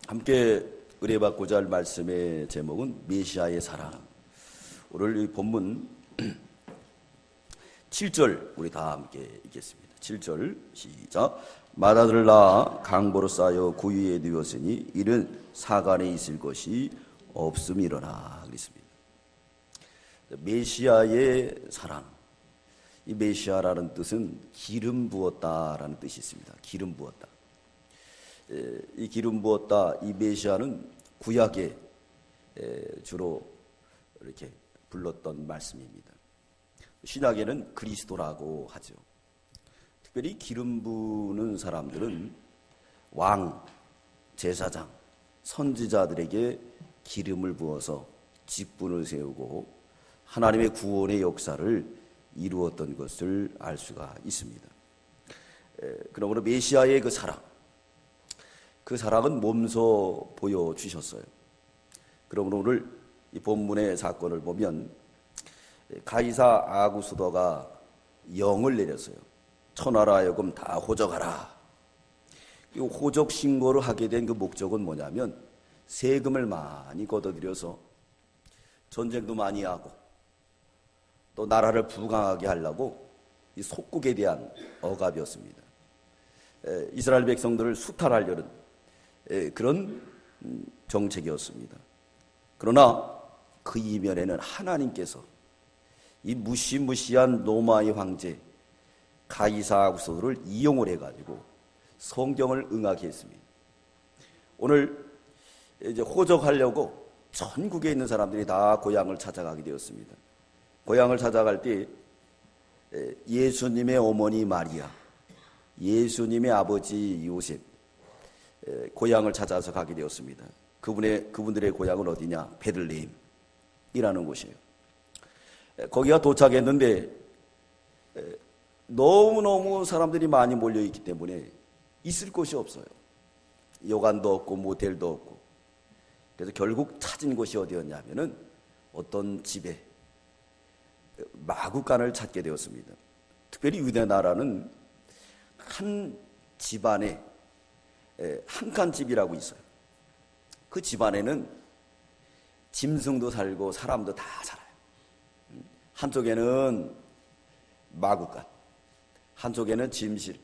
함께 의뢰받고자 할 말씀의 제목은 메시아의 사랑. 오늘 이 본문 7절 우리 다 함께 읽겠습니다. 7절 시작. 맏아들을 낳아 강보로 쌓여 구유에 누웠으니 이는 사간에 있을 것이 없음이로라. 그랬습니다. 메시아의 사랑. 이 메시아라는 뜻은 기름 부었다라는 뜻이 있습니다. 기름 부었다. 이 기름 부었다, 이 메시아는 구약에 주로 이렇게 불렀던 말씀입니다. 신약에는 그리스도라고 하죠. 특별히 기름 부는 사람들은 왕, 제사장, 선지자들에게 기름을 부어서 직분을 세우고 하나님의 구원의 역사를 이루었던 것을 알 수가 있습니다. 그러므로 메시아의 그 사랑, 그 사랑은 몸소 보여주셨어요. 그러므로 오늘 이 본문의 사건을 보면 가이사 아구스도가 영을 내렸어요. 천하로 하여금 다 호적하라. 이 호적 신고를 하게 된 그 목적은 뭐냐면 세금을 많이 걷어들여서 전쟁도 많이 하고 또 나라를 부강하게 하려고 이 속국에 대한 억압이었습니다. 이스라엘 백성들을 수탈하려는 그런 정책이었습니다. 그러나 그 이면에는 하나님께서 이 무시무시한 로마의 황제 가이사 아구스도를 이용을 해가지고 성경을 응하게 했습니다. 오늘 이제 호적하려고 전국에 있는 사람들이 다 고향을 찾아가게 되었습니다. 고향을 찾아갈 때 예수님의 어머니 마리아, 예수님의 아버지 요셉, 고향을 찾아서 가게 되었습니다. 그분들의 고향은 어디냐? 베들레헴이라는 곳이에요. 거기가 도착했는데 너무너무 사람들이 많이 몰려있기 때문에 있을 곳이 없어요. 여관도 없고 모텔도 없고. 그래서 결국 찾은 곳이 어디였냐면은 어떤 집에 마구간을 찾게 되었습니다. 특별히 유대 나라는 한 집안에 한 칸 집이라고 있어요. 그 집안에는 짐승도 살고 사람도 다 살아요. 한쪽에는 마구간, 한쪽에는 짐실,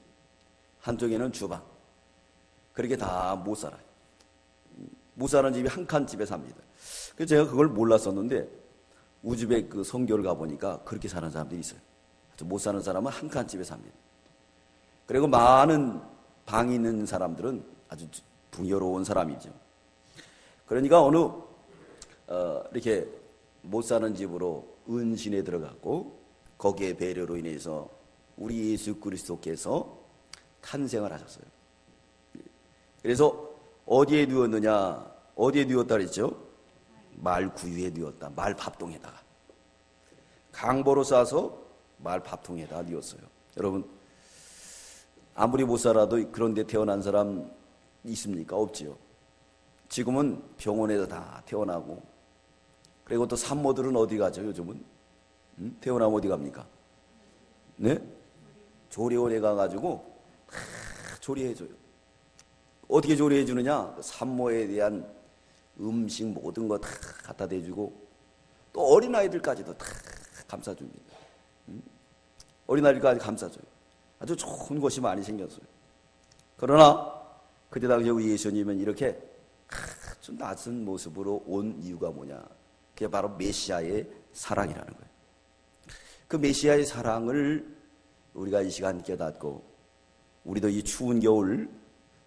한쪽에는 주방. 그렇게 다 못 살아요. 못 사는 집이 한 칸 집에 삽니다. 그래서 제가 그걸 몰랐었는데 우즈벡 그 선교를 가보니까 그렇게 사는 사람들이 있어요. 못 사는 사람은 한 칸 집에 삽니다. 그리고 많은 방이 있는 사람들은 아주 풍요로운 사람이죠. 그러니까 어느 이렇게 못 사는 집으로 은신에 들어갔고 거기에 배려로 인해서 우리 예수 그리스도께서 탄생을 하셨어요. 그래서 어디에 누웠느냐? 어디에 누웠다 그랬죠? 말 구유에 누웠다. 말 밥통에다가. 강보로 싸서 말 밥통에다가 누웠어요. 여러분, 아무리 못 살아도 그런 데 태어난 사람 있습니까? 없지요. 지금은 병원에서 다 태어나고, 그리고 또 산모들은 어디 가죠, 요즘은? 태어나면 어디 갑니까? 네? 조리원에 가가지고 다 조리해줘요. 어떻게 조리해주느냐? 산모에 대한 음식 모든 거 다 갖다 대주고, 또 어린아이들까지도 다 감싸줍니다. 어린아이들까지 감싸줘요. 아주 좋은 것이 많이 생겼어요. 그러나 그때 당시 우리 예수님은 이렇게 아주 낮은 모습으로 온 이유가 뭐냐? 그게 바로 메시아의 사랑이라는 거예요. 그 메시아의 사랑을 우리가 이 시간 깨닫고 우리도 이 추운 겨울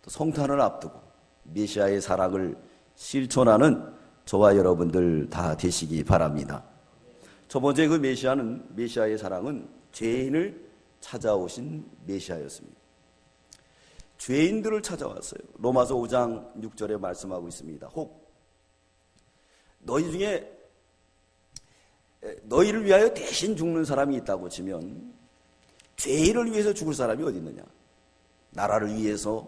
또 성탄을 앞두고 메시아의 사랑을 실천하는 저와 여러분들 다 되시기 바랍니다. 첫 번째 그 메시아의 사랑은 죄인을 찾아오신 메시아였습니다. 죄인들을 찾아왔어요. 로마서 5장 6절에 말씀하고 있습니다. 혹 너희 중에 너희를 위하여 대신 죽는 사람이 있다고 치면 죄인을 위해서 죽을 사람이 어디 있느냐? 나라를 위해서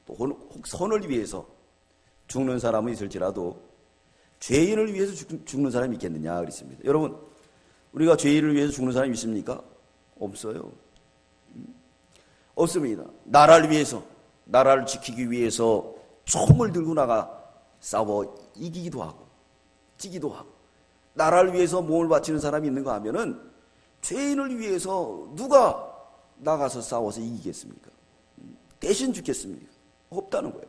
또 혹 선을 위해서 죽는 사람은 있을지라도 죄인을 위해서 죽는 사람이 있겠느냐 그랬습니다. 여러분, 우리가 죄인을 위해서 죽는 사람이 있습니까? 없어요. 없습니다. 나라를 위해서, 나라를 지키기 위해서 총을 들고 나가 싸워 이기기도 하고 찌기도 하고 나라를 위해서 몸을 바치는 사람이 있는가 하면은 죄인을 위해서 누가 나가서 싸워서 이기겠습니까? 대신 죽겠습니까? 없다는 거예요.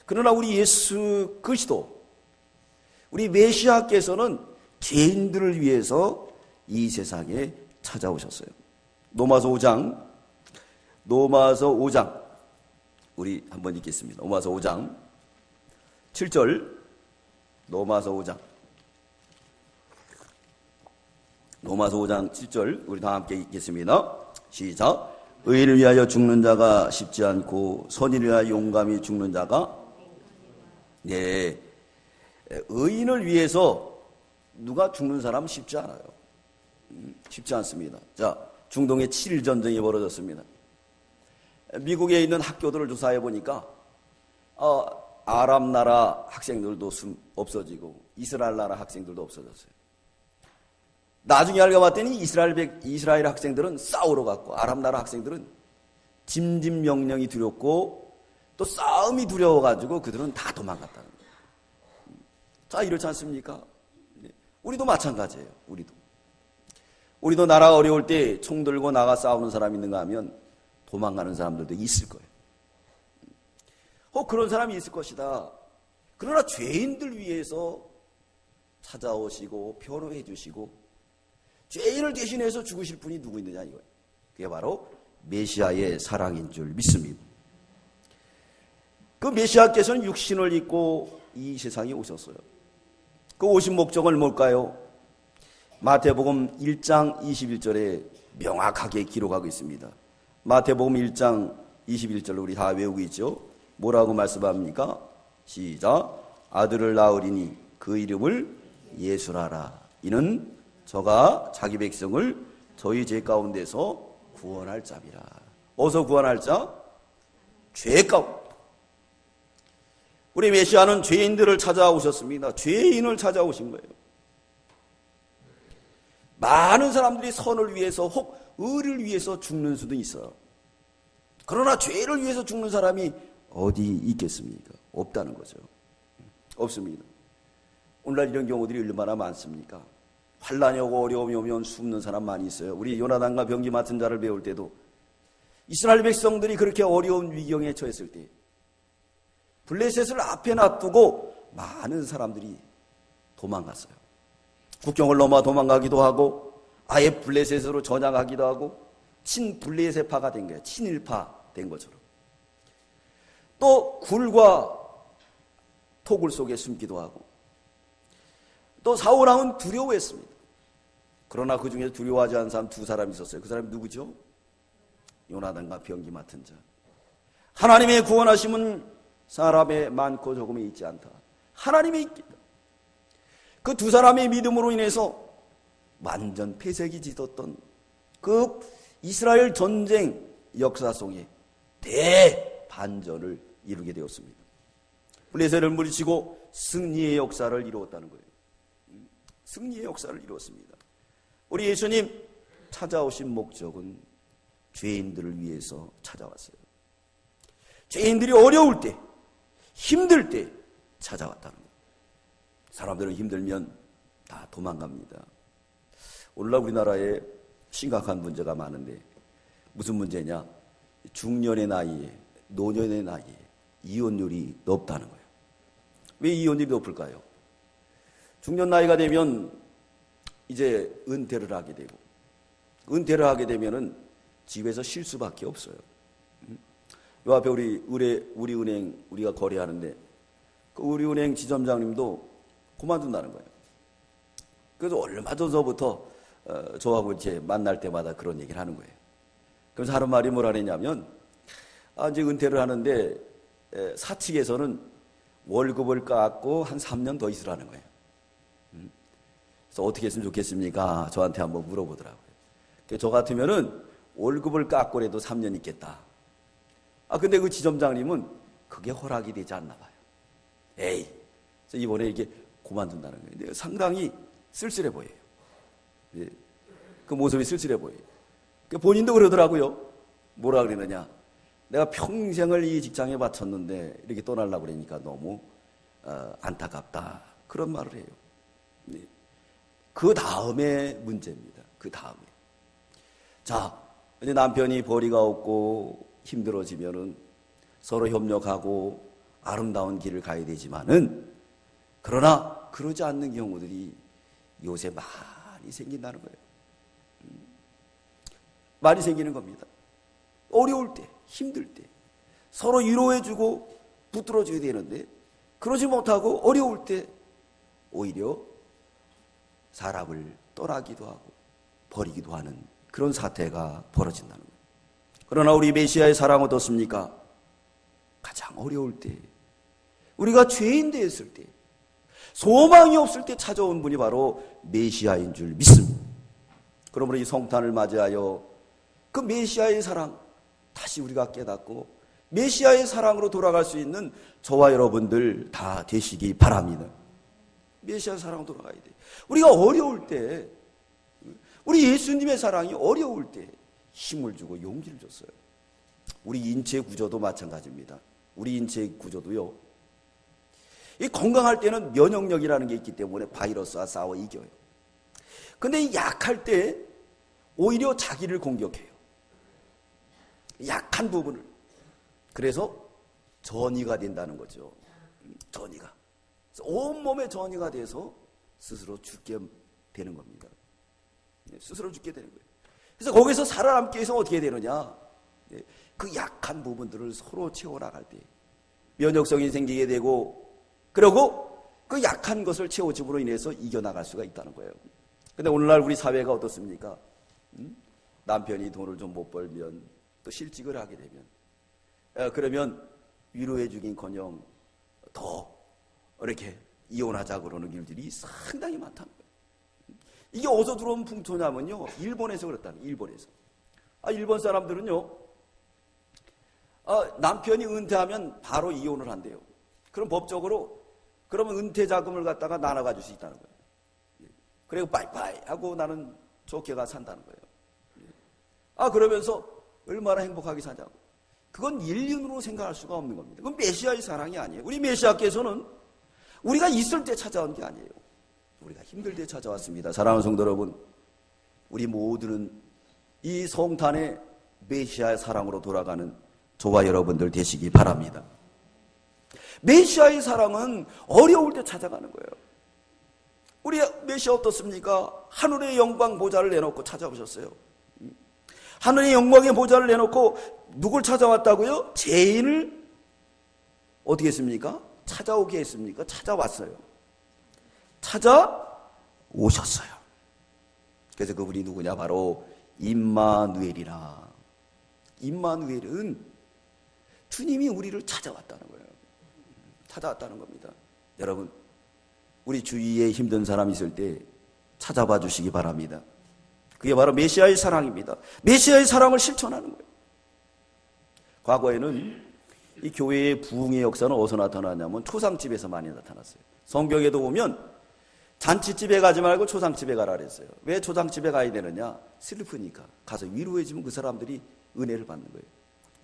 그러나 우리 예수 그리스도, 우리 메시아께서는 죄인들을 위해서 이 세상에 찾아오셨어요. 로마서 5장 우리 한번 읽겠습니다. 로마서 5장 7절. 로마서 5장 7절 우리 다 함께 읽겠습니다. 시작. 의인을 위하여 죽는 자가 쉽지 않고 선인을 위하여 용감히 죽는 자가, 네, 의인을 위해서 누가 죽는 사람은 쉽지 않아요. 쉽지 않습니다. 자, 중동에 7일 전쟁이 벌어졌습니다. 미국에 있는 학교들을 조사해 보니까 아랍 나라 학생들도 없어지고 이스라엘 나라 학생들도 없어졌어요. 나중에 알고 봤더니 이스라엘 학생들은 싸우러 갔고 아랍 나라 학생들은 짐진 명령이 두렵고 또 싸움이 두려워가지고 그들은 다 도망갔다는 거예요. 자, 이렇지 않습니까? 우리도 마찬가지예요. 우리도 나라가 어려울 때 총 들고 나가 싸우는 사람이 있는가 하면 도망가는 사람들도 있을 거예요. 그런 사람이 있을 것이다. 그러나 죄인들 위해서 찾아오시고 변호해 주시고 죄인을 대신해서 죽으실 분이 누구 있느냐 이거예요. 그게 바로 메시아의 사랑인 줄 믿습니다. 그 메시아께서는 육신을 입고 이 세상에 오셨어요. 그 오신 목적은 뭘까요? 마태복음 1장 21절에 명확하게 기록하고 있습니다. 마태복음 1장 21절 우리 다 외우고 있죠? 뭐라고 말씀합니까? 시작. 아들을 낳으리니 그 이름을 예수라라. 이는 저가 자기 백성을 저희 죄 가운데서 구원할 자비라. 어디서 구원할 자? 죄 가운데. 우리 메시아는 죄인들을 찾아오셨습니다. 죄인을 찾아오신 거예요. 많은 사람들이 선을 위해서 혹 의를 위해서 죽는 수도 있어요. 그러나 죄를 위해서 죽는 사람이 어디 있겠습니까? 없다는 거죠. 없습니다. 오늘날 이런 경우들이 얼마나 많습니까? 환난이 오고 어려움이 오면 숨는 사람 많이 있어요. 우리 요나단과 병기 맡은 자를 배울 때도 이스라엘 백성들이 그렇게 어려운 위경에 처했을 때 블레셋을 앞에 놔두고 많은 사람들이 도망갔어요. 국경을 넘어 도망가기도 하고 아예 블레셋으로 전향하기도 하고 친블레셋파가 된 거예요. 친일파 된 것처럼. 또 굴과 토굴 속에 숨기도 하고 또 사울왕은 두려워했습니다. 그러나 그 중에 두려워하지 않은 사람 두 사람이 있었어요. 그 사람이 누구죠? 요나단과 병기 맡은 자. 하나님의 구원하심은 사람의 많고 적음에 있지 않다. 하나님의 있겠다. 그 두 사람의 믿음으로 인해서 완전 폐색이 짙었던 그 이스라엘 전쟁 역사 속에 대반전을 이루게 되었습니다. 블레셋을 물리치고 승리의 역사를 이루었다는 거예요. 승리의 역사를 이루었습니다. 우리 예수님 찾아오신 목적은 죄인들을 위해서 찾아왔어요. 죄인들이 어려울 때, 힘들 때 찾아왔다는 거예요. 사람들은 힘들면 다 도망갑니다. 오늘날 우리나라에 심각한 문제가 많은데 무슨 문제냐? 중년의 나이에, 노년의 나이에 이혼율이 높다는 거예요. 왜 이혼율이 높을까요? 중년 나이가 되면 이제 은퇴를 하게 되고 은퇴를 하게 되면은 집에서 쉴 수밖에 없어요. 요 앞에 우리 은행 우리가 거래하는데 그 우리은행 지점장님도 그만둔다는 거예요. 그래서 얼마 전서부터 저하고 이제 만날 때마다 그런 얘기를 하는 거예요. 그래서 하는 말이 뭐라 그랬냐면 이제 은퇴를 하는데 사측에서는 월급을 깎고 한 3년 더 있으라는 거예요. 그래서 어떻게 했으면 좋겠습니까? 저한테 한번 물어보더라고요. 저 같으면은 월급을 깎고라도 3년 있겠다. 근데 그 지점장님은 그게 허락이 되지 않나 봐요. 그래서 이번에 이게 그만둔다는 거예요. 근데 상당히 쓸쓸해 보여요. 그 모습이 쓸쓸해 보여요. 본인도 그러더라고요. 뭐라 그러느냐. 내가 평생을 이 직장에 바쳤는데 이렇게 떠나려고 그러니까 너무 안타깝다. 그런 말을 해요. 네. 그 다음에 문제입니다. 그 다음에. 자, 이제 남편이 벌이가 없고 힘들어지면은 서로 협력하고 아름다운 길을 가야 되지만은, 그러나 그러지 않는 경우들이 요새 많이 생긴다는 거예요. 많이 생기는 겁니다. 어려울 때, 힘들 때 서로 위로해주고 붙들어줘야 되는데, 그러지 못하고 어려울 때 오히려 사람을 떠나기도 하고 버리기도 하는 그런 사태가 벌어진다는 거예요. 그러나 우리 메시아의 사랑 어떻습니까? 가장 어려울 때, 우리가 죄인 되었을 때, 소망이 없을 때 찾아온 분이 바로 메시아인 줄 믿습니다. 그러므로 이 성탄을 맞이하여 그 메시아의 사랑 다시 우리가 깨닫고 메시아의 사랑으로 돌아갈 수 있는 저와 여러분들 다 되시기 바랍니다. 메시아의 사랑으로 돌아가야 돼. 우리가 어려울 때, 우리 예수님의 사랑이 어려울 때 힘을 주고 용기를 줬어요. 우리 인체 구조도 마찬가지입니다. 우리 인체 구조도요, 이 건강할 때는 면역력이라는 게 있기 때문에 바이러스와 싸워 이겨요. 근데 약할 때 오히려 자기를 공격해요. 약한 부분을. 그래서 전이가 된다는 거죠. 전이가. 온몸에 전이가 돼서 스스로 죽게 되는 겁니다. 스스로 죽게 되는 거예요. 그래서 거기서 살아남기 위해서 어떻게 되느냐? 그 약한 부분들을 서로 채워나갈 때 면역성이 생기게 되고, 그리고 그 약한 것을 채워줌으로 인해서 이겨나갈 수가 있다는 거예요. 근데 오늘날 우리 사회가 어떻습니까? 남편이 돈을 좀 못 벌면, 또 실직을 하게 되면, 그러면 위로해 주긴커녕 더 이렇게 이혼하자 그러는 일들이 상당히 많다는 거예요. 이게 어디서 들어온 풍토냐면요, 일본에서 그렇다는 거예요. 일본에서. 일본 사람들은요, 남편이 은퇴하면 바로 이혼을 한대요. 그럼 법적으로 그러면 은퇴 자금을 갖다가 나눠 가질 수 있다는 거예요. 그리고 빠이빠이 하고 나는 좋게 가 산다는 거예요. 그러면서 얼마나 행복하게 사냐고. 그건 인륜으로 생각할 수가 없는 겁니다. 그건 메시아의 사랑이 아니에요. 우리 메시아께서는 우리가 있을 때 찾아온 게 아니에요. 우리가 힘들 때 찾아왔습니다. 사랑하는 성도 여러분, 우리 모두는 이 성탄의 메시아의 사랑으로 돌아가는 저와 여러분들 되시기 바랍니다. 메시아의 사랑은 어려울 때 찾아가는 거예요. 우리 메시아 어떻습니까? 하늘의 영광 보좌를 내놓고 찾아오셨어요. 하늘의 영광의 보좌를 내놓고 누굴 찾아왔다고요? 죄인을 어떻게 했습니까? 찾아오게 했습니까? 찾아왔어요. 찾아오셨어요. 그래서 그분이 누구냐? 바로 임마누엘이라. 임마누엘은 주님이 우리를 찾아왔다는 거예요. 찾아왔다는 겁니다. 여러분, 우리 주위에 힘든 사람 있을 때 찾아봐 주시기 바랍니다. 그게 바로 메시아의 사랑입니다. 메시아의 사랑을 실천하는 거예요. 과거에는 이 교회의 부흥의 역사는 어디서 나타나냐면 초상집에서 많이 나타났어요. 성경에도 보면 잔치집에 가지 말고 초상집에 가라 그랬어요. 왜 초상집에 가야 되느냐? 슬프니까. 가서 위로해주면 그 사람들이 은혜를 받는 거예요.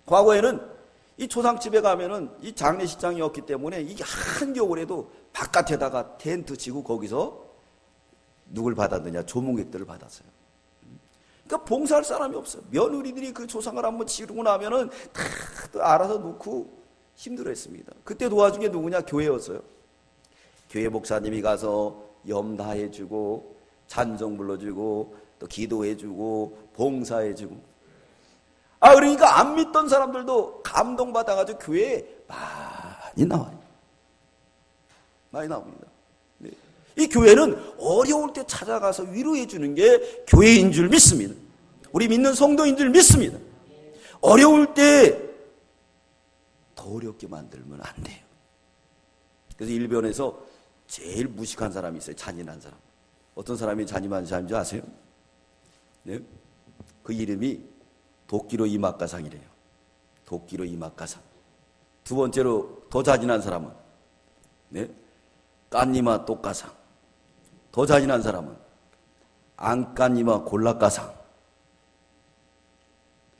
과거에는 이 초상집에 가면은 이 장례식장이 없기 때문에 이게 한겨울에도 바깥에다가 텐트 치고 거기서 누굴 받았느냐? 조문객들을 받았어요. 그러니까 봉사할 사람이 없어요. 며느리들이 그 조상을 한번 치르고 나면은 다 알아서 놓고 힘들어했습니다. 그때 도와준 게 누구냐? 교회였어요. 교회 목사님이 가서 염다해주고 찬송 불러주고 또 기도해주고 봉사해주고. 그러니까 안 믿던 사람들도 감동받아가지고 교회에 많이 나와요. 많이 나옵니다. 네. 이 교회는 어려울 때 찾아가서 위로해주는 게 교회인 줄 믿습니다. 우리 믿는 성도인 줄 믿습니다. 어려울 때 더 어렵게 만들면 안 돼요. 그래서 일본에서 제일 무식한 사람이 있어요. 잔인한 사람. 어떤 사람이 잔인한 사람인지 아세요? 네? 그 이름이 도끼로 이마가상이래요. 도끼로 이마가상. 두 번째로 더 잔인한 사람은 네? 깐니마 똑가상. 더 잔인한 사람은 안깐니마 골라가상.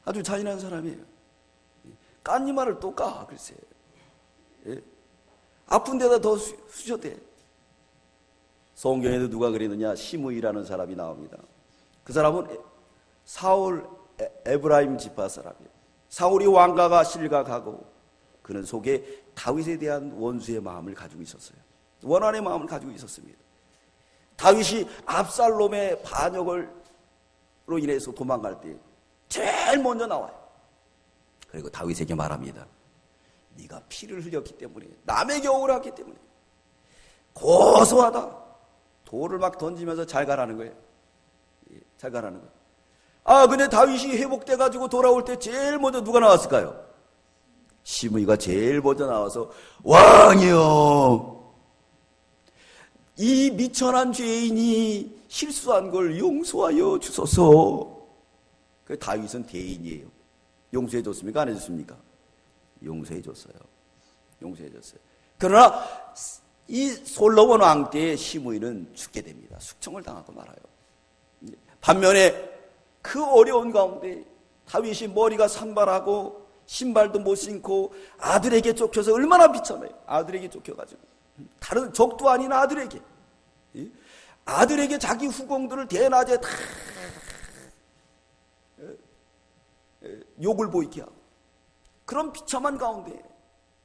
아주 잔인한 사람이에요. 깐니말을 또 까, 글쎄. 예? 아픈 데다 더 쑤셔대. 성경에도 누가 그랬느냐? 시므이라는 사람이 나옵니다. 그 사람은 사울 에브라임 지파 사람이에요. 사울이 왕가가 실각하고 그는 속에 다윗에 대한 원수의 마음을 가지고 있었어요. 원한의 마음을 가지고 있었습니다. 다윗이 압살롬의 반역으로 인해서 도망갈 때 제일 먼저 나와요. 그리고 다윗에게 말합니다. 네가 피를 흘렸기 때문에, 남에게 억울했기 때문에 고소하다. 돌을 막 던지면서 잘 가라는 거예요. 잘 가라는 거예요. 아, 근데 다윗이 회복돼가지고 돌아올 때 제일 먼저 누가 나왔을까요? 시므이가 제일 먼저 나와서, 왕이여, 이 미천한 죄인이 실수한 걸 용서하여 주소서. 그 다윗은 대인이에요. 용서해 줬습니까? 안 해줬습니까? 용서해 줬어요. 용서해 줬어요. 그러나 이 솔로몬 왕 때의 시므이는 죽게 됩니다. 숙청을 당하고 말아요. 반면에 그 어려운 가운데 다윗이 머리가 산발하고 신발도 못 신고 아들에게 쫓겨서 얼마나 비참해요. 아들에게 쫓겨가지고 다른 적도 아닌 아들에게 자기 후궁들을 대낮에 다 욕을 보이게 하고 그런 비참한 가운데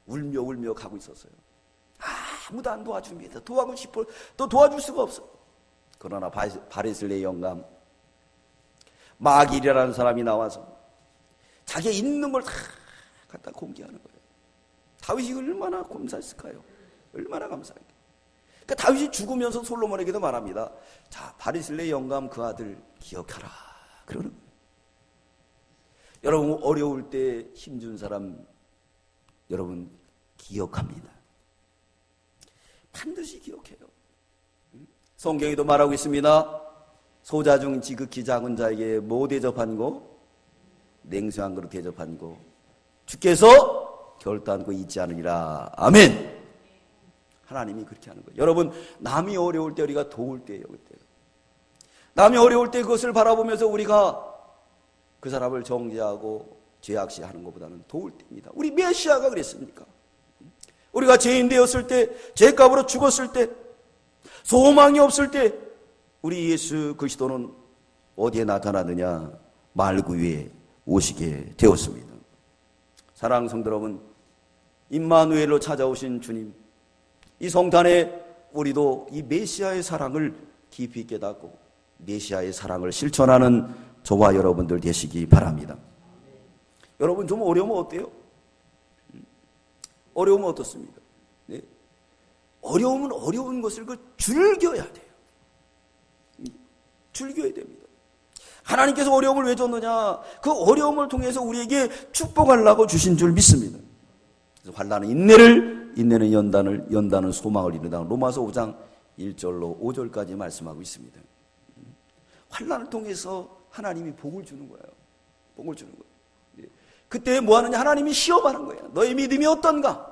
울며 가고 있었어요. 아무도 안 도와줍니다. 도와주고 싶어 또 도와줄 수가 없어. 그러나 바리슬레의 영감 마길이라는 사람이 나와서 자기 있는 걸 다 갖다 공개하는 거예요. 다윗이 얼마나 감사했을까요? 얼마나 감사할까요? 그러니까 다윗이 죽으면서 솔로몬에게도 말합니다. 자, 바리슬레의 영감 그 아들 기억하라. 그러는 거예요. 여러분 어려울 때 힘준 사람 여러분 기억합니다. 반드시 기억해요. 성경에도 말하고 있습니다. 소자 중 지극히 작은 자에게 뭐 대접한고? 냉수한 그릇 대접한고 주께서 결단코 잊지 않으리라. 아멘. 하나님이 그렇게 하는 거예요. 여러분 남이 어려울 때 우리가 도울 때예요. 그때 남이 어려울 때 그것을 바라보면서 우리가 그 사람을 정죄하고 죄악시하는 것보다는 도울 때입니다. 우리 메시아가 그랬습니까? 우리가 죄인 되었을 때, 죄값으로 죽었을 때, 소망이 없을 때 우리 예수 그리스도는 어디에 나타나느냐? 말구 위에 오시게 되었습니다. 사랑하는 성도 여러분, 임마누엘로 찾아오신 주님, 이 성탄에 우리도 이 메시아의 사랑을 깊이 깨닫고 메시아의 사랑을 실천하는 저와 여러분들 되시기 바랍니다. 여러분 좀 어려우면 어때요? 어려우면 어떻습니까? 네. 어려우면 어려운 것을 즐겨야 돼요. 즐겨야 됩니다. 하나님께서 어려움을 왜 줬느냐? 그 어려움을 통해서 우리에게 축복하려고 주신 줄 믿습니다. 그래서 환난은 인내는 연단은 소망을 이룬다. 로마서 5장 1절로 5절까지 말씀하고 있습니다. 환난을 통해서 하나님이 복을 주는 거예요. 복을 주는 거예요. 그때 뭐 하느냐? 하나님이 시험하는 거예요. 너의 믿음이 어떤가?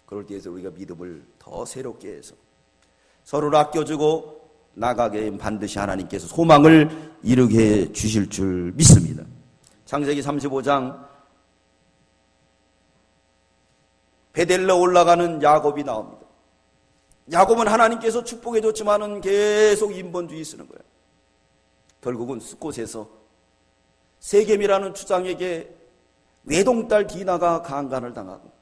그럴 때에서 우리가 믿음을 더 새롭게 해서 서로를 아껴주고 나가게 반드시 하나님께서 소망을 이루게 해 주실 줄 믿습니다. 창세기 35장 베델로 올라가는 야곱이 나옵니다. 야곱은 하나님께서 축복해 줬지만은 계속 인본주의 쓰는 거예요. 결국은 숫곳에서 세겜이라는 추장에게 외동딸 디나가 강간을 당하고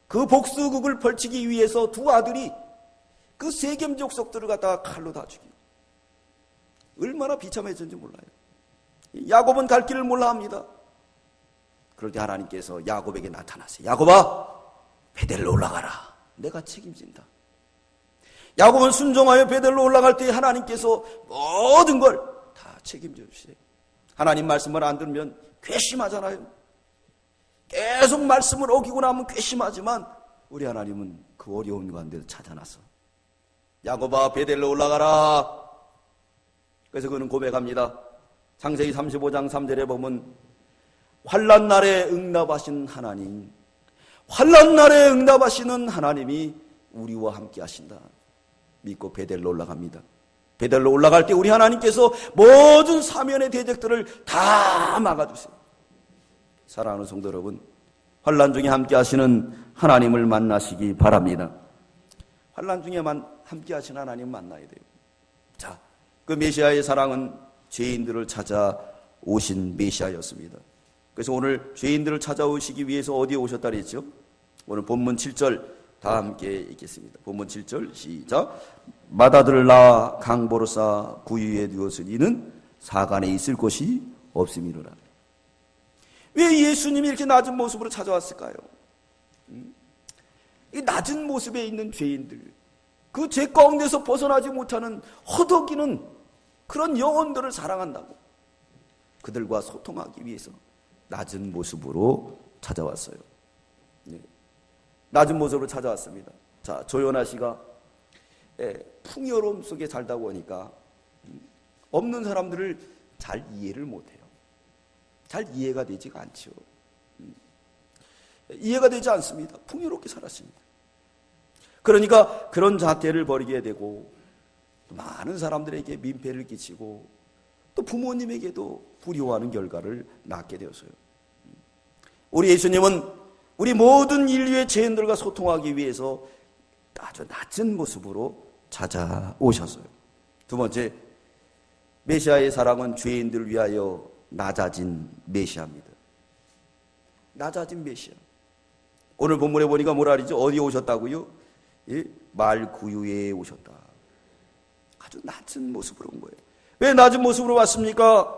그 복수극을 펼치기 위해서 두 아들이 그 세겜 족속들을 갖다가 칼로 다 죽이고 얼마나 비참해졌는지 몰라요. 야곱은 갈 길을 몰라 합니다. 그럴 때 하나님께서 야곱에게 나타나세요. 야곱아, 베델로 올라가라. 내가 책임진다. 야곱은 순종하여 베델로 올라갈 때 하나님께서 모든 걸 다 책임져 주세요. 하나님 말씀을 안 들으면 괘씸하잖아요. 계속 말씀을 어기고 나면 괘씸하지만 우리 하나님은 그 어려운 가운데서 찾아나서 야곱아 베델로 올라가라. 그래서 그는 고백합니다. 창세기 35장 3절에 보면 환난 날에 응답하신 하나님, 환난 날에 응답하시는 하나님이 우리와 함께 하신다. 믿고 베델로 올라갑니다. 베델로 올라갈 때 우리 하나님께서 모든 사면의 대적들을 다 막아주세요. 사랑하는 성도 여러분, 환난 중에 함께 하시는 하나님을 만나시기 바랍니다. 환난 중에 함께 하시는 하나님 만나야 돼요. 자, 그 메시아의 사랑은 죄인들을 찾아오신 메시아였습니다. 그래서 오늘 죄인들을 찾아오시기 위해서 어디에 오셨다 그랬죠? 오늘 본문 7절 다 함께 읽겠습니다. 본문 7절 시작. 맏아들을 낳아 강보로 쌓아 구유에 두었으니 이는 사간에 있을 곳이 없음이로라. 왜 예수님이 이렇게 낮은 모습으로 찾아왔을까요? 이 낮은 모습에 있는 죄인들, 그 죄 가운데서 벗어나지 못하는 허덕이는 그런 영혼들을 사랑한다고 그들과 소통하기 위해서 낮은 모습으로 찾아왔어요. 네. 낮은 모습으로 찾아왔습니다. 자, 조연아 씨가 풍요로움 속에 살다 보니까 없는 사람들을 잘 이해를 못해요. 잘 이해가 되지가 않죠. 이해가 되지 않습니다. 풍요롭게 살았습니다. 그러니까 그런 자태를 버리게 되고 또 많은 사람들에게 민폐를 끼치고 또 부모님에게도 불효하는 결과를 낳게 되었어요. 우리 예수님은 우리 모든 인류의 죄인들과 소통하기 위해서 아주 낮은 모습으로 찾아오셨어요. 두 번째, 메시아의 사랑은 죄인들을 위하여 낮아진 메시아입니다. 낮아진 메시아. 오늘 본문에 보니까 뭐라 그러죠? 어디에 오셨다고요? 예? 말구유에 오셨다. 아주 낮은 모습으로 온 거예요. 왜 낮은 모습으로 왔습니까?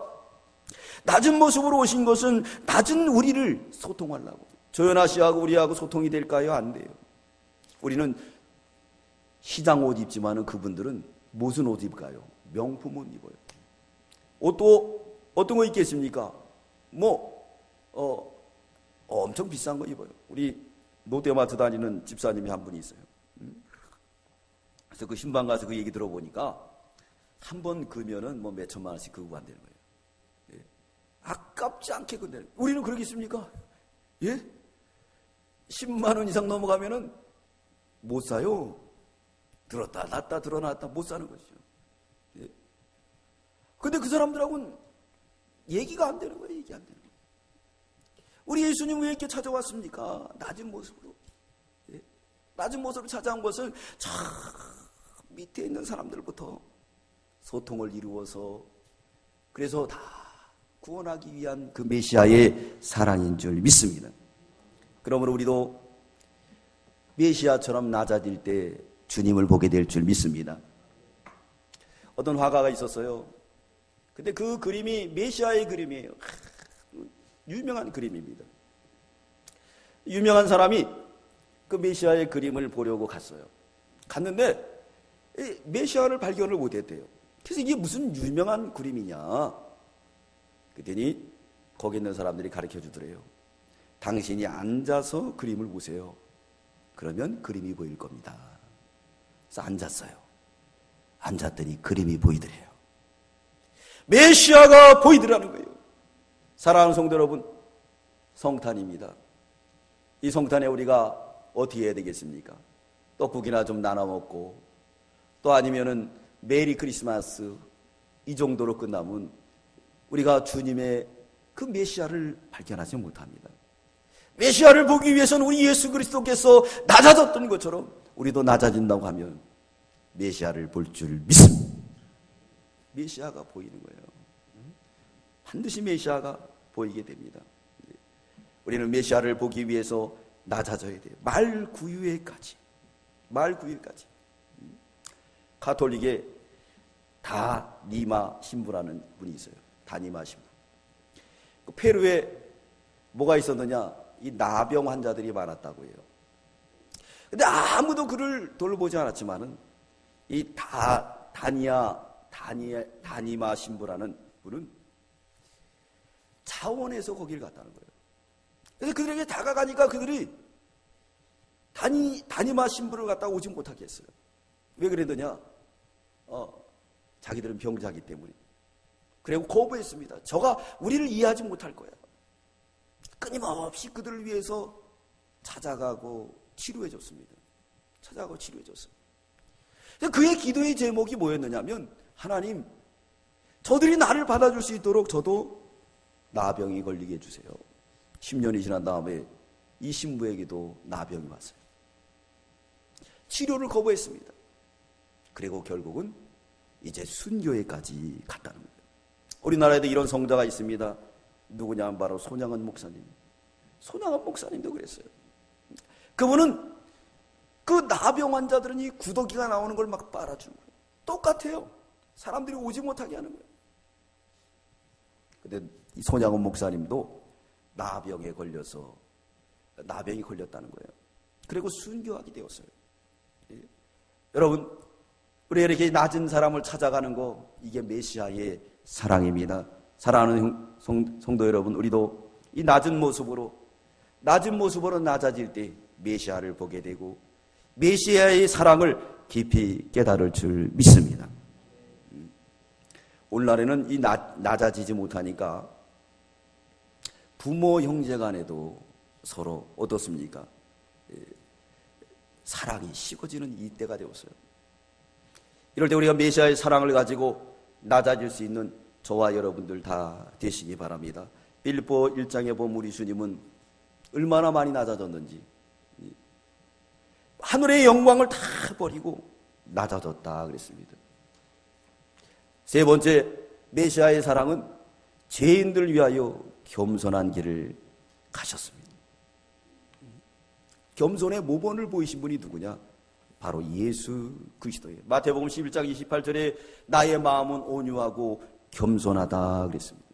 낮은 모습으로 오신 것은 낮은 우리를 소통하려고. 조연아 씨하고 우리하고 소통이 될까요? 안 돼요. 우리는 시장 옷 입지만은 그분들은 무슨 옷 입을까요? 명품 옷 입어요. 옷도 어떤 거 입겠습니까? 엄청 비싼 거 입어요. 우리 롯데마트 다니는 집사님이 한 분이 있어요. 그래서 그 신방 가서 그 얘기 들어보니까 한 번 그면은 몇 천만 원씩 그거 안 되는 거예요. 예. 아깝지 않게 근데 우리는 그러겠습니까? 예? 10만 원 이상 넘어가면은 못 사요. 들었다 놨다 들어놨다 못 사는 것이죠. 예. 근데 그 사람들하고는 얘기가 안 되는 거예요. 얘기 안 되는 거예요. 우리 예수님 왜 이렇게 찾아왔습니까? 낮은 모습으로. 예. 낮은 모습으로 찾아온 것은 저 밑에 있는 사람들부터 소통을 이루어서 그래서 다 구원하기 위한 그 메시아의 사랑인 줄 믿습니다. 그러므로 우리도 메시아처럼 낮아질 때 주님을 보게 될 줄 믿습니다. 어떤 화가가 있었어요. 근데 그 그림이 메시아의 그림이에요. 유명한 그림입니다. 유명한 사람이 그 메시아의 그림을 보려고 갔어요. 갔는데 메시아를 발견을 못했대요. 그래서 이게 무슨 유명한 그림이냐. 그랬더니 거기 있는 사람들이 가르쳐 주더래요. 당신이 앉아서 그림을 보세요. 그러면 그림이 보일 겁니다. 그래서 앉았어요. 앉았더니 그림이 보이더래요. 메시아가 보이더라는 거예요. 사랑하는 성도 여러분, 성탄입니다. 이 성탄에 우리가 어떻게 해야 되겠습니까? 떡국이나 좀 나눠 먹고 또 아니면은 메리 크리스마스 이 정도로 끝나면 우리가 주님의 그 메시아를 발견하지 못합니다. 메시아를 보기 위해서는 우리 예수 그리스도께서 낮아졌던 것처럼 우리도 낮아진다고 하면 메시아를 볼 줄 믿습니다. 메시아가 보이는 거예요. 반드시 메시아가 보이게 됩니다. 우리는 메시아를 보기 위해서 낮아져야 돼요. 말구유에까지. 가톨릭에 다니마 신부라는 분이 있어요. 다니마 신부. 그 페루에 뭐가 있었느냐? 이 나병 환자들이 많았다고 해요. 근데 아무도 그를 돌보지 않았지만은 이 다니마 신부라는 분은 자원해서 거기를 갔다는 거예요. 그래서 그들에게 다가가니까 그들이 다니마 신부를 갖다 오지 못하게 했어요. 왜 그랬느냐? 자기들은 병자기 때문에. 그리고 거부했습니다. 저가 우리를 이해하지 못할 거야. 끊임없이 그들을 위해서 찾아가고 치료해줬습니다. 그의 기도의 제목이 뭐였느냐면, 하나님, 저들이 나를 받아줄 수 있도록 저도 나병이 걸리게 해주세요. 10년이 지난 다음에 이 신부에게도 나병이 왔어요. 치료를 거부했습니다. 그리고 결국은 이제 순교회까지 갔다는 거예요. 우리나라에도 이런 성자가 있습니다. 누구냐 하면 바로 손양은 목사님. 손양은 목사님도 그랬어요. 그분은 그 나병 환자들은 이 구더기가 나오는 걸 막 빨아주는 거예요. 똑같아요. 사람들이 오지 못하게 하는 거예요. 근데 이 손양은 목사님도 나병에 걸려서 나병이 걸렸다는 거예요. 그리고 순교하게 되었어요. 예. 여러분, 우리가 이렇게 낮은 사람을 찾아가는 거, 이게 메시아의 사랑입니다. 사랑하는 성도 여러분, 우리도 이 낮은 모습으로 낮아질 때 메시아를 보게 되고 메시아의 사랑을 깊이 깨달을 줄 믿습니다. 오늘날에는 이 낮아지지 못하니까 부모 형제 간에도 서로 어떻습니까? 사랑이 식어지는 이 때가 되었어요. 이럴 때 우리가 메시아의 사랑을 가지고 낮아질 수 있는 저와 여러분들 다 되시기 바랍니다. 빌립보 1장에 보면 우리 주님은 얼마나 많이 낮아졌는지, 하늘의 영광을 다 버리고 낮아졌다 그랬습니다. 세 번째, 메시아의 사랑은 죄인들 위하여 겸손한 길을 가셨습니다. 겸손의 모범을 보이신 분이 누구냐? 바로 예수 그리스도예요. 마태복음 11장 28절에 나의 마음은 온유하고 겸손하다 그랬습니다.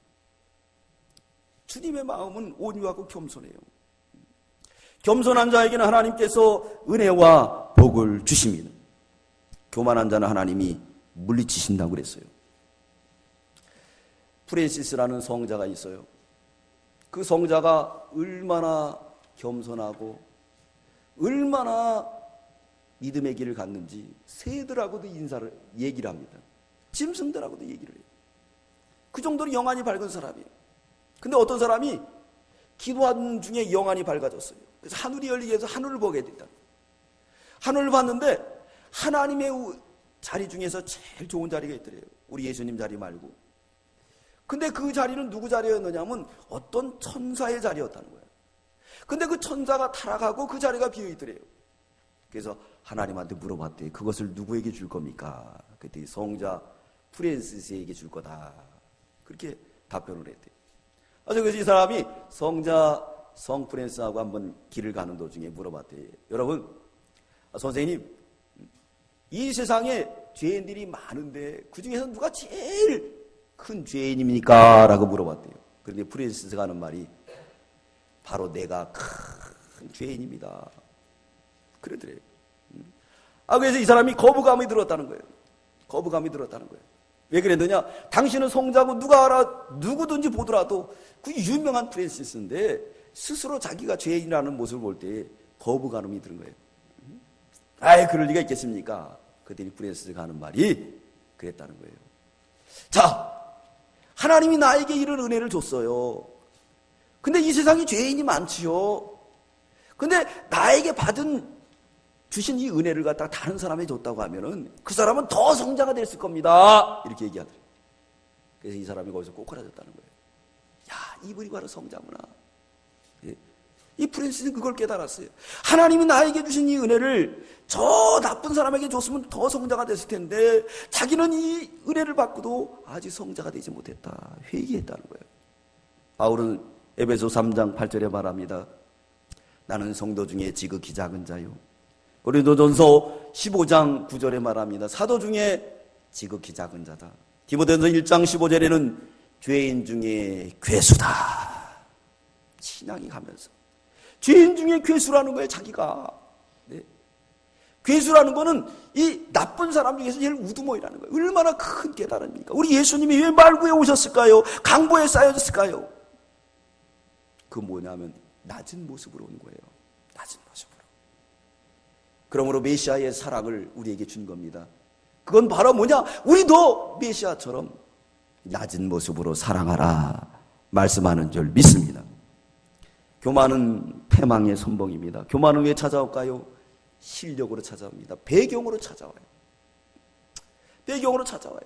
주님의 마음은 온유하고 겸손해요. 겸손한 자에게는 하나님께서 은혜와 복을 주십니다. 교만한 자는 하나님이 물리치신다고 그랬어요. 프랜시스라는 성자가 있어요. 그 성자가 얼마나 겸손하고 얼마나 믿음의 길을 갔는지 새들하고도 얘기를 합니다. 짐승들하고도 얘기를 해요. 그 정도로 영안이 밝은 사람이에요. 근데 어떤 사람이 기도하는 중에 영안이 밝아졌어요. 그래서 하늘이 열리게 해서 하늘을 보게 됐다. 하늘을 봤는데 하나님의 자리 중에서 제일 좋은 자리가 있더래요. 우리 예수님 자리 말고. 근데 그 자리는 누구 자리였느냐면 어떤 천사의 자리였다는 거예요. 근데 그 천사가 타락하고 그 자리가 비어있더래요. 그래서 하나님한테 물어봤대. 그것을 누구에게 줄 겁니까? 그때 성자 프랜시스에게 줄 거다. 그렇게 답변을 했대. 그래서 이 사람이 성 프랜시스하고 한번 길을 가는 도중에 물어봤대. 여러분, 선생님, 이 세상에 죄인들이 많은데 그 중에서 누가 제일 큰 죄인입니까? 라고 물어봤대요. 그런데 프랜시스가 하는 말이 바로 내가 큰 죄인입니다. 그러더래요. 그래서 이 사람이 거부감이 들었다는 거예요. 거부감이 들었다는 거예요. 왜 그랬느냐? 당신은 성자고 누구든지 보더라도 그 유명한 프랜시스인데 스스로 자기가 죄인이라는 모습을 볼 때 거부감이 드는 거예요. 그럴 리가 있겠습니까? 그랬더니 프랜시스가 하는 말이 그랬다는 거예요. 자, 하나님이 나에게 이런 은혜를 줬어요. 근데 이 세상에 죄인이 많지요. 근데 나에게 주신 이 은혜를 갖다가 다른 사람에게 줬다고 하면은 그 사람은 더 성자가 됐을 겁니다. 이렇게 얘기하더래요. 그래서 이 사람이 거기서 꼬꾸라졌다는 거예요. 야, 이분이 바로 성자구나. 이 프랜시스는 그걸 깨달았어요. 하나님이 나에게 주신 이 은혜를 저 나쁜 사람에게 줬으면 더 성자가 됐을 텐데 자기는 이 은혜를 받고도 아직 성자가 되지 못했다. 회개했다는 거예요. 바울은 에베소 3장 8절에 말합니다. 나는 성도 중에 지극히 작은 자요. 고린도전서 15장 9절에 말합니다. 사도 중에 지극히 작은 자다. 디모데전서 1장 15절에는 죄인 중에 괴수다. 신앙이 가면서 죄인 중에 괴수라는 거예요. 자기가. 네. 괴수라는 거는 이 나쁜 사람 중에서 제일 우두머리라는 거예요. 얼마나 큰 깨달음입니까? 우리 예수님이 왜 말구에 오셨을까요? 강보에 쌓여졌을까요? 그 뭐냐면 낮은 모습으로 온 거예요. 낮은 모습으로. 그러므로 메시아의 사랑을 우리에게 준 겁니다. 그건 바로 뭐냐? 우리도 메시아처럼 낮은 모습으로 사랑하라 말씀하는 줄 믿습니다. 교만은 패망의 선봉입니다. 교만은 왜 찾아올까요? 실력으로 찾아옵니다. 배경으로 찾아와요. 배경으로 찾아와요.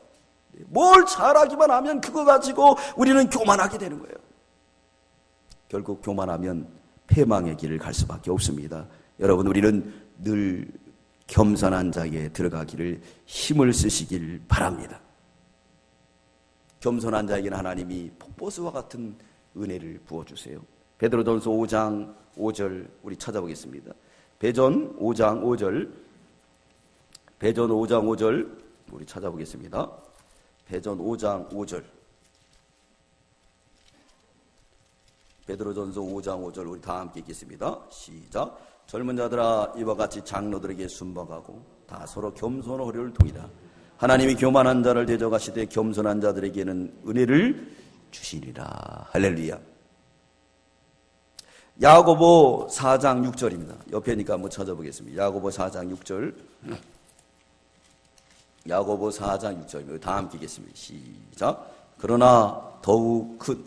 뭘 잘하기만 하면 그거 가지고 우리는 교만하게 되는 거예요. 결국 교만하면 패망의 길을 갈 수밖에 없습니다. 여러분, 우리는 늘 겸손한 자에 들어가기를 힘을 쓰시길 바랍니다. 겸손한 자에게는 하나님이 폭포수와 같은 은혜를 부어주세요. 베드로전서 5장 5절 우리 찾아보겠습니다. 베전 5장 5절, 베전 5장 5절 우리 찾아보겠습니다. 베전 5장 5절, 베드로전서 5장 5절 우리 다 함께 읽겠습니다. 시작. 젊은 자들아, 이와 같이 장로들에게 순박하고 다 서로 겸손하려를 통이다. 하나님이 교만한 자를 대적하시되 겸손한 자들에게는 은혜를 주시리라. 할렐루야. 야고보 4장 6절입니다. 옆에니까 한번 찾아보겠습니다. 야고보 4장 6절. 야고보 4장 6절입니다. 다 함께 읽겠습니다. 시작. 그러나 더욱 큰,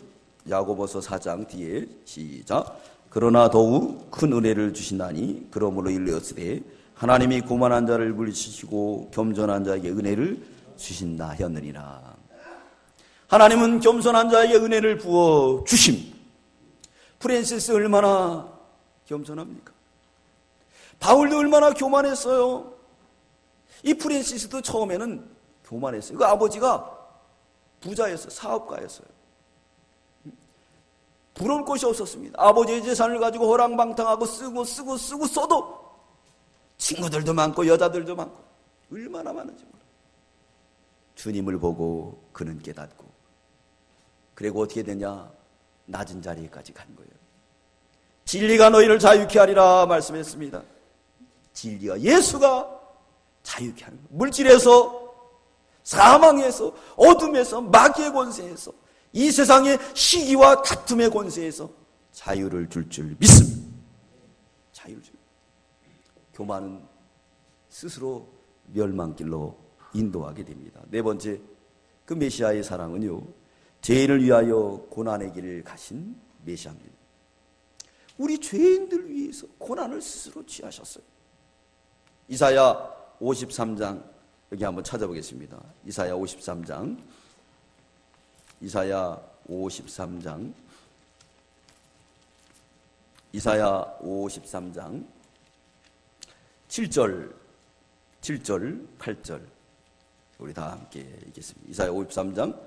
야고보서 4장 뒤에 시작. 그러나 더욱 큰 은혜를 주신다니 그러므로 일렀으되 하나님이 고만한 자를 물리치시고 겸손한 자에게 은혜를 주신다 하였느니라. 하나님은 겸손한 자에게 은혜를 부어 주심. 프랜시스 얼마나 겸손합니까? 바울도 얼마나 교만했어요. 이 프랜시스도 처음에는 교만했어요. 그 아버지가 부자였어요. 사업가였어요. 부러울 것이 없었습니다. 아버지의 재산을 가지고 호랑방탕하고 쓰고 써도 친구들도 많고 여자들도 많고 얼마나 많은지 몰라요. 주님을 보고 그는 깨닫고, 그리고 어떻게 되냐? 낮은 자리에까지 간 거예요. 진리가 너희를 자유케 하리라 말씀했습니다. 진리가, 예수가 자유케 하는 거예요. 물질에서, 사망에서, 어둠에서, 마귀의 권세에서, 이 세상의 시기와 다툼의 권세에서 자유를 줄 줄 믿습니다. 자유를 줄. 교만은 스스로 멸망길로 인도하게 됩니다. 네 번째, 그 메시아의 사랑은요, 죄인을 위하여 고난의 길을 가신 메시아입니다. 우리 죄인들 위해서 고난을 스스로 취하셨어요. 이사야 53장 여기 한번 찾아보겠습니다. 이사야 53장, 이사야 53장, 이사야 53장 7절, 8절 우리 다 함께 읽겠습니다. 이사야 53장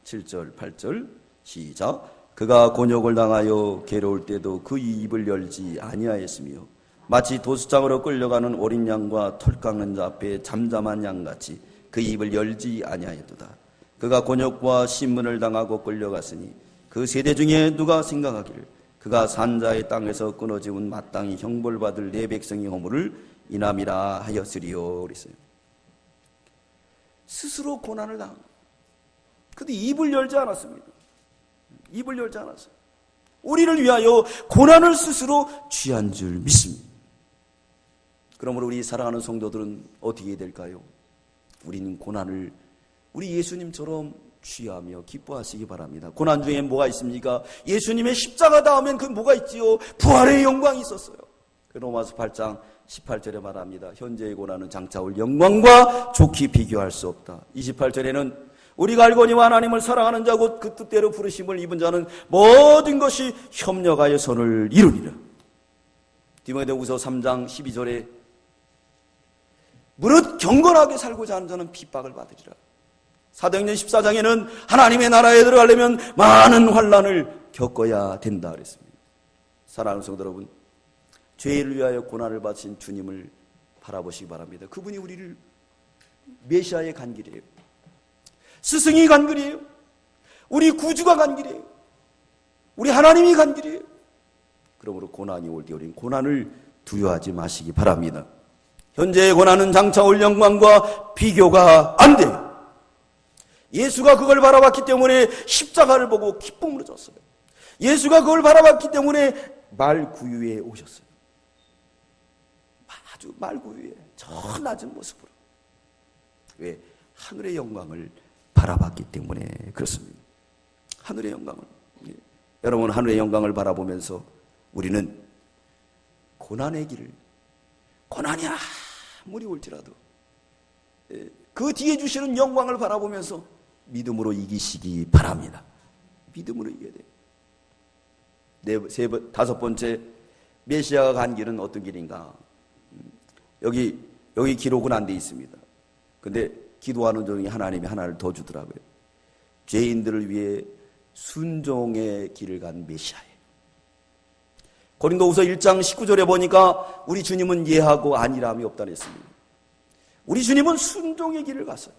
7절, 8절 시작. 그가 곤욕을 당하여 괴로울 때도 그 입을 열지 아니하였으며 마치 도수장으로 끌려가는 어린 양과 털 깎는 자 앞에 잠잠한 양같이 그 입을 열지 아니하였도다. 그가 곤욕과 신문을 당하고 끌려갔으니 그 세대 중에 누가 생각하기를 그가 산자의 땅에서 끊어지운 마땅히 형벌받을 내 백성의 허물을 인함이라 하였으리요. 그랬어요. 스스로 고난을 당합니다. 근데 입을 열지 않았습니다. 입을 열지 않았어요. 우리를 위하여 고난을 스스로 취한 줄 믿습니다. 그러므로 우리 사랑하는 성도들은 어떻게 될까요? 우리는 고난을 우리 예수님처럼 취하며 기뻐하시기 바랍니다. 고난 중에 뭐가 있습니까? 예수님의 십자가 다음엔 그 뭐가 있지요? 부활의 영광이 있었어요. 로마서 8장 18절에 말합니다. 현재의 고난은 장차 올 영광과 좋게 비교할 수 없다. 28절에는 우리가 알거니와 하나님을 사랑하는 자 곧 그 뜻대로 부르심을 입은 자는 모든 것이 협력하여 선을 이루니라. 디모데후서 3장 12절에 무릇 경건하게 살고자 하는 자는 핍박을 받으리라. 사도행전 14장에는 하나님의 나라에 들어가려면 많은 환난을 겪어야 된다 그랬습니다. 사랑하는 성도 여러분, 죄를 위하여 고난을 받으신 주님을 바라보시기 바랍니다. 그분이 우리를 메시아의 간 길이에요. 스승이 간 길이에요. 우리 구주가 간 길이에요. 우리 하나님이 간 길이에요. 그러므로 고난이 올 때 우리는 고난을 두려워하지 마시기 바랍니다. 현재의 고난은 장차 올 영광과 비교가 안 돼요. 예수가 그걸 바라봤기 때문에 십자가를 보고 기쁨으로 졌어요. 예수가 그걸 바라봤기 때문에 말구유에 오셨어요. 아주 말구유에 저 낮은 모습으로. 왜? 하늘의 영광을 바라봤기 때문에 그렇습니다. 하늘의 영광을. 여러분, 하늘의 영광을 바라보면서 우리는 고난의 길을, 고난이 아무리 올지라도 그 뒤에 주시는 영광을 바라보면서 믿음으로 이기시기 바랍니다. 믿음으로 이겨야 돼요. 다섯 번째, 메시아가 간 길은 어떤 길인가? 여기 기록은 안 돼 있습니다. 근데 기도하는 중에 하나님이 하나를 더 주더라고요. 죄인들을 위해 순종의 길을 간 메시아예요. 고린도후서 1장 19절에 보니까 우리 주님은 예하고 안일함이 없다 했습니다. 우리 주님은 순종의 길을 갔어요.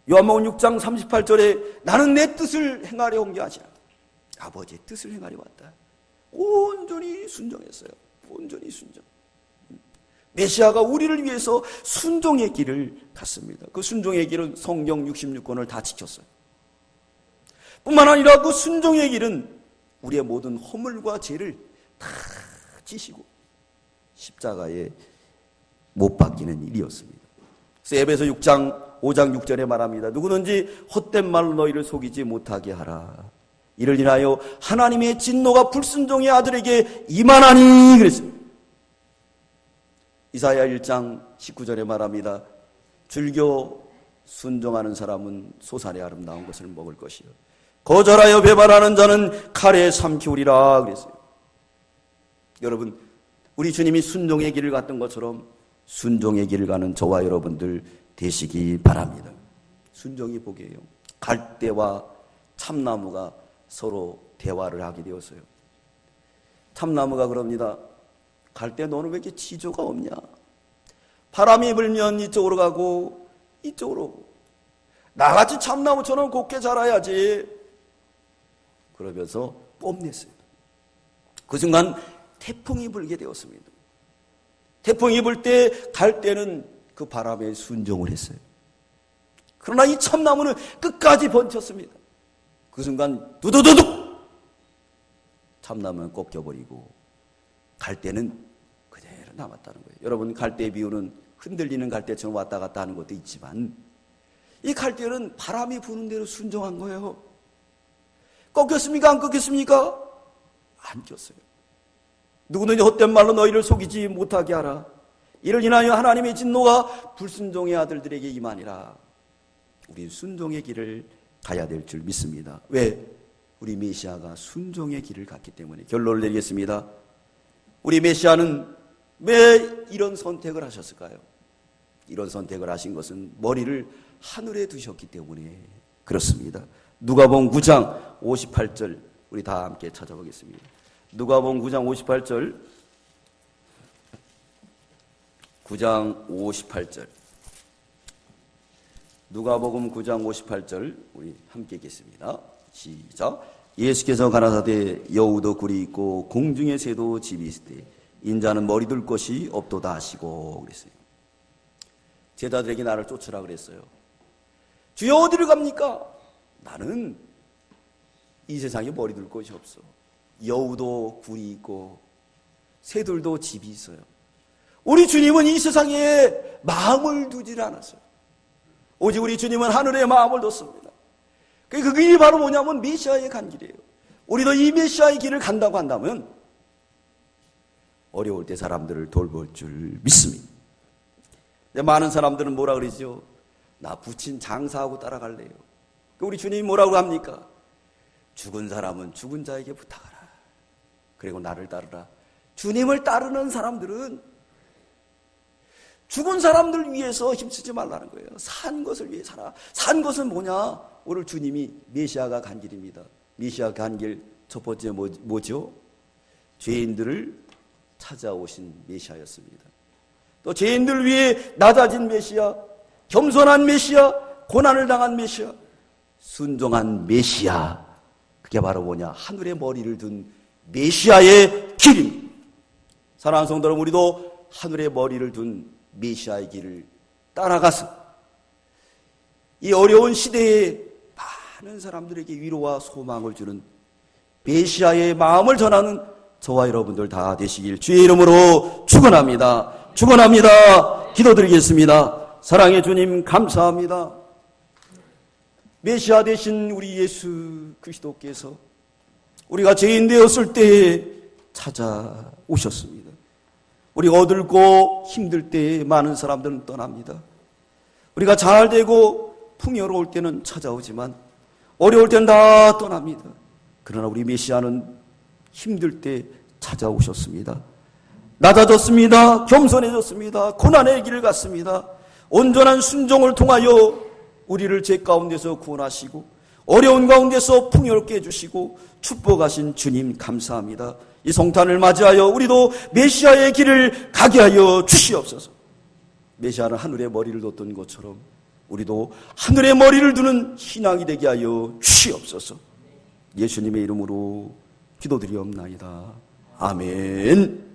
요한복음 6장 38절에 나는 내 뜻을 행하려 온 게 아니라 아버지의 뜻을 행하려 왔다. 온전히 순종했어요. 온전히 순종. 메시아가 우리를 위해서 순종의 길을 갔습니다. 그 순종의 길은 성경 66권을 다 지켰어요. 뿐만 아니라 그 순종의 길은 우리의 모든 허물과 죄를 다 지시고 십자가에 못 박히는 일이었습니다. 그래서 에베소 5장 6절에 말합니다. 누구든지 헛된 말로 너희를 속이지 못하게 하라. 이를 인하여 하나님의 진노가 불순종의 아들에게 임하나니 그랬습니다. 이사야 1장 19절에 말합니다. 즐겨 순종하는 사람은 소산의 아름다운 것을 먹을 것이요 거절하여 배반하는 자는 칼에 삼키우리라 그랬어요. 여러분, 우리 주님이 순종의 길을 갔던 것처럼 순종의 길을 가는 저와 여러분들 되시기 바랍니다. 순종이 복이에요. 갈대와 참나무가 서로 대화를 하게 되었어요. 참나무가 그럽니다. 갈대 너는 왜 이렇게 지조가 없냐? 바람이 불면 이쪽으로 가고 이쪽으로 오고 나같이 참나무처럼 곱게 자라야지. 그러면서 뽐냈어요. 그 순간 태풍이 불게 되었습니다. 태풍이 불 때 갈대는 그 바람에 순종을 했어요. 그러나 이 참나무는 끝까지 번쳤습니다. 그 순간 두두두둑 참나무는 꺾여버리고 갈대는 그대로 남았다는 거예요. 여러분, 갈대 비유는 흔들리는 갈대처럼 왔다 갔다 하는 것도 있지만 이 갈대는 바람이 부는 대로 순종한 거예요. 꺾였습니까? 안 꺾였습니까? 안 꼈어요. 누구든지 헛된 말로 너희를 속이지 못하게 하라. 이를 인하여 하나님의 진노가 불순종의 아들들에게 임하니라. 우리 순종의 길을 가야 될 줄 믿습니다. 왜? 우리 메시아가 순종의 길을 갔기 때문에. 결론을 내리겠습니다. 우리 메시아는 왜 이런 선택을 하셨을까요? 이런 선택을 하신 것은 머리를 하늘에 두셨기 때문에 그렇습니다. 누가복음 9장 58절 우리 다 함께 찾아보겠습니다. 누가복음 9장 58절 9장 58절 누가복음 9장 58절 우리 함께 읽겠습니다. 시작. 예수께서 가라사대 여우도 굴이 있고 공중의 새도 집이 있을 때 인자는 머리 둘 곳이 없도다 하시고 그랬어요. 제자들에게 나를 쫓으라 그랬어요. 주여 어디를 갑니까? 나는 이 세상에 머리 둘 곳이 없어. 여우도 굴이 있고 새들도 집이 있어요. 우리 주님은 이 세상에 마음을 두질 않았어요. 오직 우리 주님은 하늘에 마음을 뒀습니다. 그 길이 바로 뭐냐면 메시아의 간 길이에요. 우리도 이 메시아의 길을 간다고 한다면 어려울 때 사람들을 돌볼 줄 믿습니다. 많은 사람들은 뭐라 그러죠? 나 부친 장사하고 따라갈래요. 우리 주님이 뭐라고 합니까? 죽은 사람은 죽은 자에게 부탁하라. 그리고 나를 따르라. 주님을 따르는 사람들은 죽은 사람들 위해서 힘쓰지 말라는 거예요. 산 것을 위해 살아. 산 것은 뭐냐? 오늘 주님이 메시아가 간 길입니다. 메시아가 간 길 첫 번째 뭐죠? 죄인들을 찾아오신 메시아였습니다. 또 죄인들 위해 낮아진 메시아, 겸손한 메시아, 고난을 당한 메시아, 순종한 메시아. 그게 바로 뭐냐? 하늘에 머리를 둔 메시아의 길입니다. 사랑하는 성도 여러분, 우리도 하늘에 머리를 둔 메시아의 길을 따라가서 이 어려운 시대에 많은 사람들에게 위로와 소망을 주는 메시아의 마음을 전하는 저와 여러분들 다 되시길 주의 이름으로 축원합니다. 축원합니다. 기도드리겠습니다. 사랑의 주님 감사합니다. 메시아 되신 우리 예수 그리스도께서 우리가 죄인 되었을 때에 찾아오셨습니다. 우리가 어둡고 힘들 때에 많은 사람들은 떠납니다. 우리가 잘 되고 풍요로울 때는 찾아오지만 어려울 때는 다 떠납니다. 그러나 우리 메시아는 힘들 때 찾아오셨습니다. 낮아졌습니다. 겸손해졌습니다. 고난의 길을 갔습니다. 온전한 순종을 통하여 우리를 죄 가운데서 구원하시고 어려운 가운데서 풍요롭게 해주시고 축복하신 주님 감사합니다. 이 성탄을 맞이하여 우리도 메시아의 길을 가게 하여 주시옵소서. 메시아는 하늘에 머리를 뒀던 것처럼 우리도 하늘에 머리를 두는 신앙이 되게 하여 주시옵소서. 예수님의 이름으로 기도드리옵나이다. 아멘.